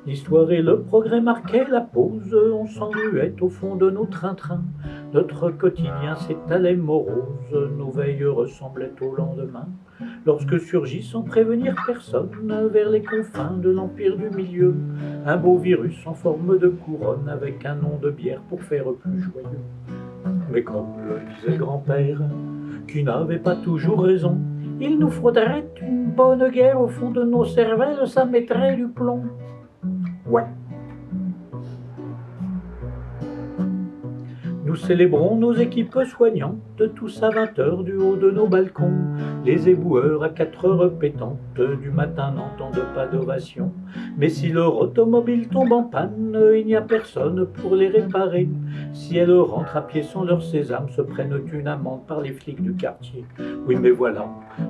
L'histoire et le progrès marquaient la pause, on s'engluait au fond de nos trains-trains. Notre quotidien s'étalait morose, nos veilles ressemblaient au lendemain. Lorsque surgit sans prévenir personne, vers les confins de l'empire du milieu, un beau virus en forme de couronne, avec un nom de bière pour faire plus joyeux. Mais comme le disait grand-père, qui n'avait pas toujours raison, il nous faudrait une bonne guerre au fond de nos cervelles, ça mettrait du plomb. Ouais. Nous célébrons nos équipes soignantes, tous à 20h du haut de nos balcons. Les éboueurs à 4h pétantes, du matin n'entendent pas d'ovation. Mais si leur automobile tombe en panne, il n'y a personne pour les réparer. Si elles rentrent à pied sans leur sésame, se prennent une amende par les flics du quartier. Oui, mais voilà,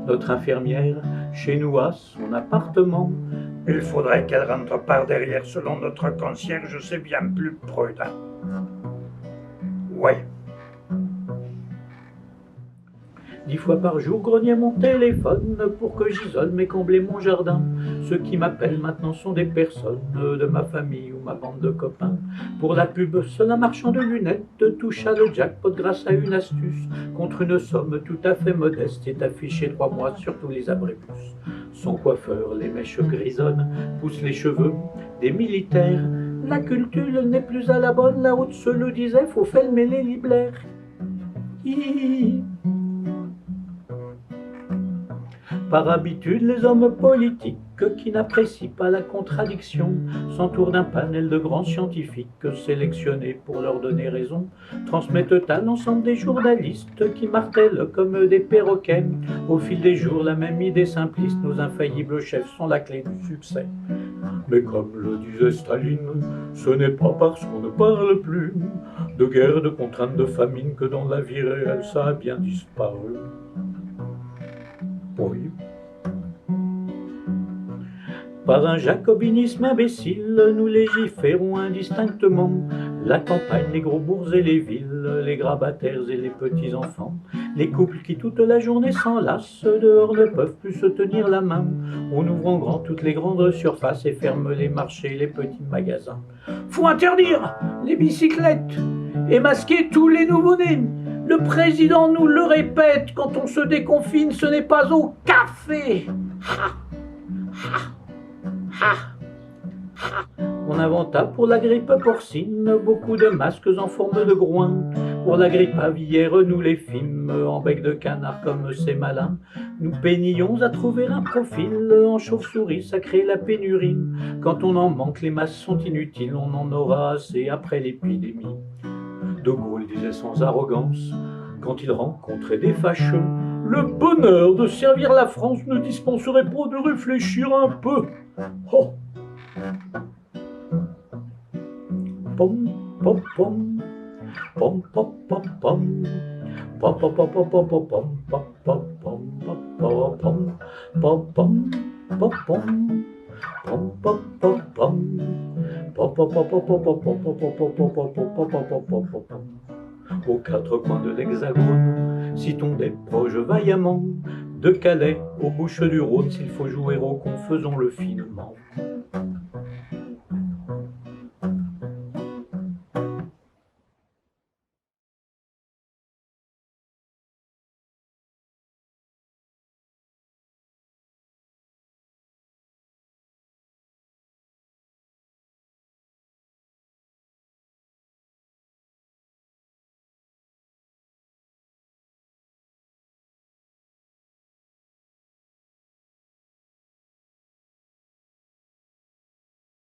notre infirmière, chez nous à son appartement. Il faudrait qu'elle rentre par derrière, selon notre concierge, c'est bien plus prudent. Ouais. 10 fois par jour, grogner mon téléphone pour que j'isole mes combles et mon jardin. Ceux qui m'appellent maintenant sont des personnes de ma famille ou ma bande de copains. Pour la pub, seul un marchand de lunettes touche à le jackpot grâce à une astuce. Contre une somme tout à fait modeste est affiché 3 mois sur tous les abribus. Son coiffeur, les mèches grisonnent, pousse les cheveux des militaires. La culture n'est plus à la bonne, la haute se le disait, faut filmer les libraires. Par habitude, les hommes politiques qui n'apprécient pas la contradiction s'entourent d'un panel de grands scientifiques sélectionnés pour leur donner raison, transmettent à l'ensemble des journalistes qui martèlent comme des perroquets. Au fil des jours, la même idée simpliste, nos infaillibles chefs sont la clé du succès. Mais comme le disait Staline, ce n'est pas parce qu'on ne parle plus de guerre, de contraintes, de famine que dans la vie réelle ça a bien disparu. Oui. Par un jacobinisme imbécile, nous légiférons indistinctement. La campagne, les gros bourgs et les villes, les grabataires et les petits-enfants, les couples qui toute la journée s'enlacent, dehors ne peuvent plus se tenir la main. On ouvre en grand toutes les grandes surfaces et ferme les marchés et les petits magasins. Faut interdire les bicyclettes et masquer tous les nouveau-nés. Le président nous le répète, quand on se déconfine, ce n'est pas au café. On inventa pour la grippe porcine beaucoup de masques en forme de groin. Pour la grippe aviaire, nous les fîmes en bec de canard comme c'est malin. Nous peignions à trouver un profil en chauve-souris, ça crée la pénurie. Quand on en manque, les masques sont inutiles, on en aura assez après l'épidémie. De Gaulle disait sans arrogance, quand il rencontrait des fâcheux, le bonheur de servir la France ne dispenserait pas de réfléchir un peu. Oh. Pom, pom, pom. Pom, pom, pom, pom. Pom, pom, pom, pom, pom, pom, pom, pom, pom, pom, pom, pom, pom, pom, pom. Pom, pom, pom, pom. Pom, pom, pom, pom, pom, pom, pom, pom, pom, pom, pom, pom, pom, pom, pom, pom. Aux 4 coins de l'Hexagone, citons des proches vaillamment, de Calais aux Bouches du Rhône, s'il faut jouer au con, faisons-le finement.